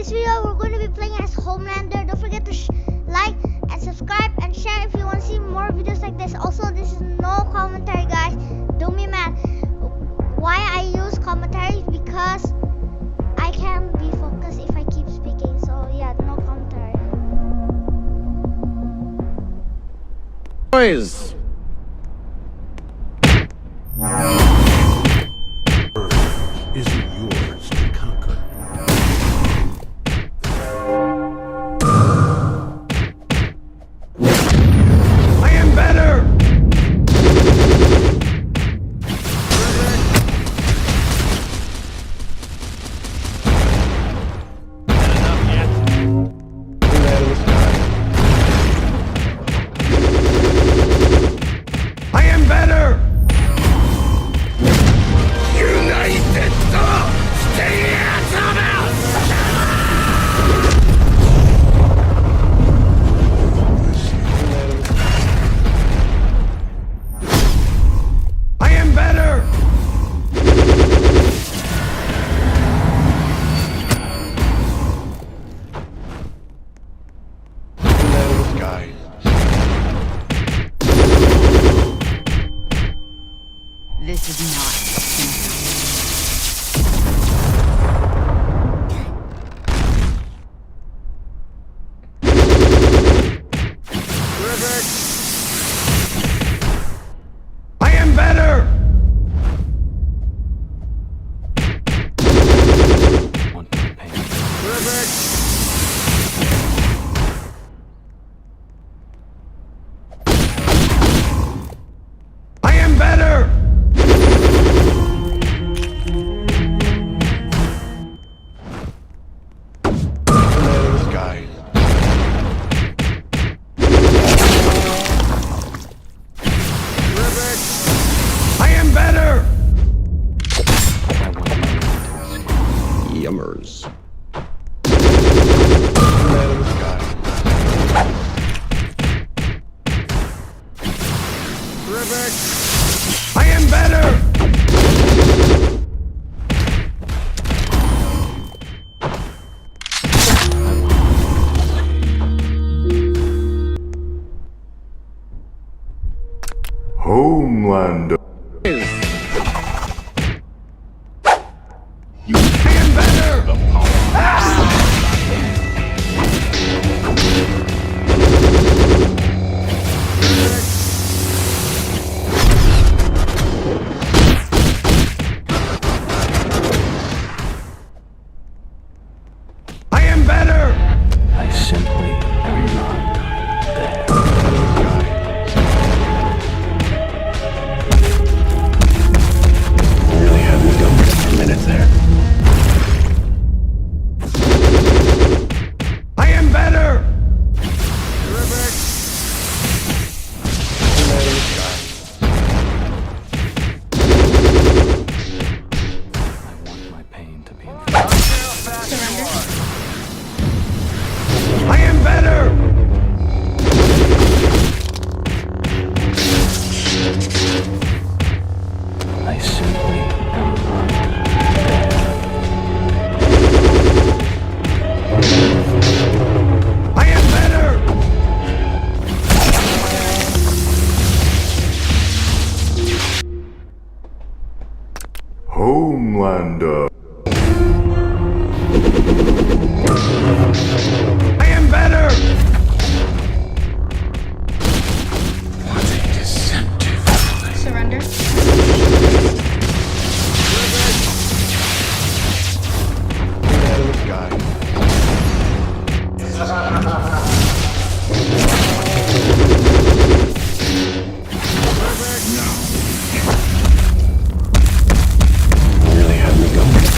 this video, we're going to be playing as Homelander. Don't forget to like and subscribe and share if you want to see more videos like this. Also, this is no commentary, guys. Don't be mad. Why I use commentary? Because I can't be focused if I keep speaking. So yeah, no commentary. Boys. Isn't yours to conquer. I am better. I am better. I am better. Guys. This is not. I am better. Want my pain. I am better. Guys. I am better. Yummers. I am better. Homelander. I am better. I am better. I simply am not there. Really had me going for a minute there. I am better. I want my pain to be I am better. I simply am not there. I am better. Homelander. I am better. Surrender. Really had me going.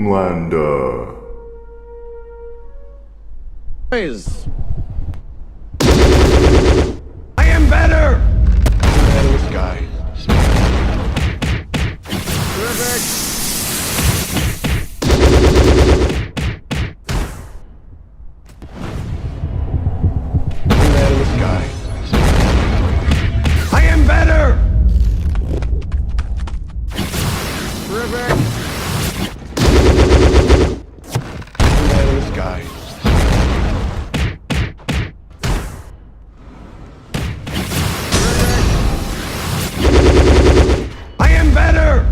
Homelander. Boys. I am better! Out of the sky. Out of the sky. I am better! Out of the sky. I am better!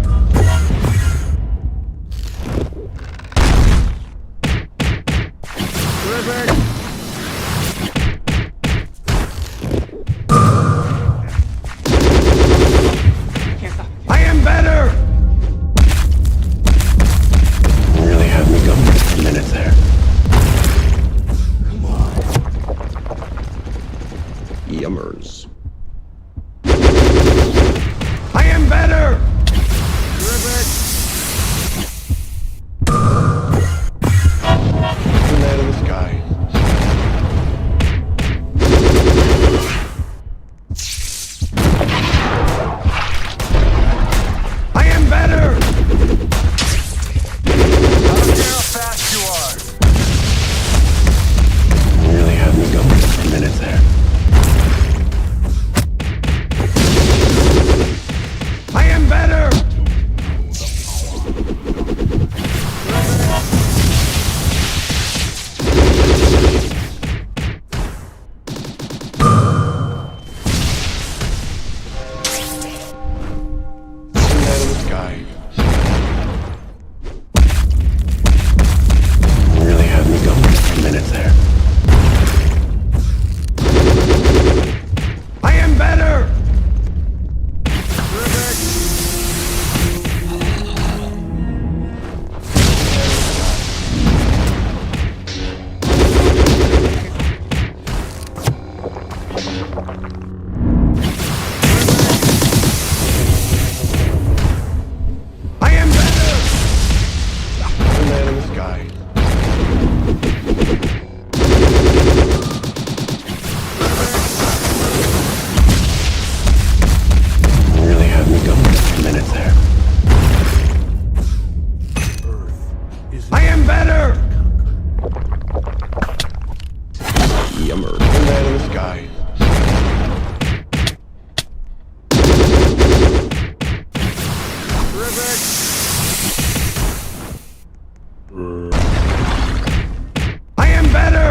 I am better! You really had me going for a minute there. Yummers. I am better! Out of the sky. I am better! You really had me going for a minute there. I am better! Out of the sky. You really had me going for a minute there. I am better! I am better! Out of the sky. You really had me going for a minute there. I am better! Yummers. Out of the sky. I am better!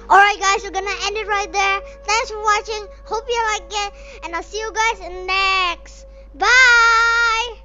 Alright guys, we're gonna end it right there. Thanks for watching. Hope you like it. And I'll see you guys in next. Bye!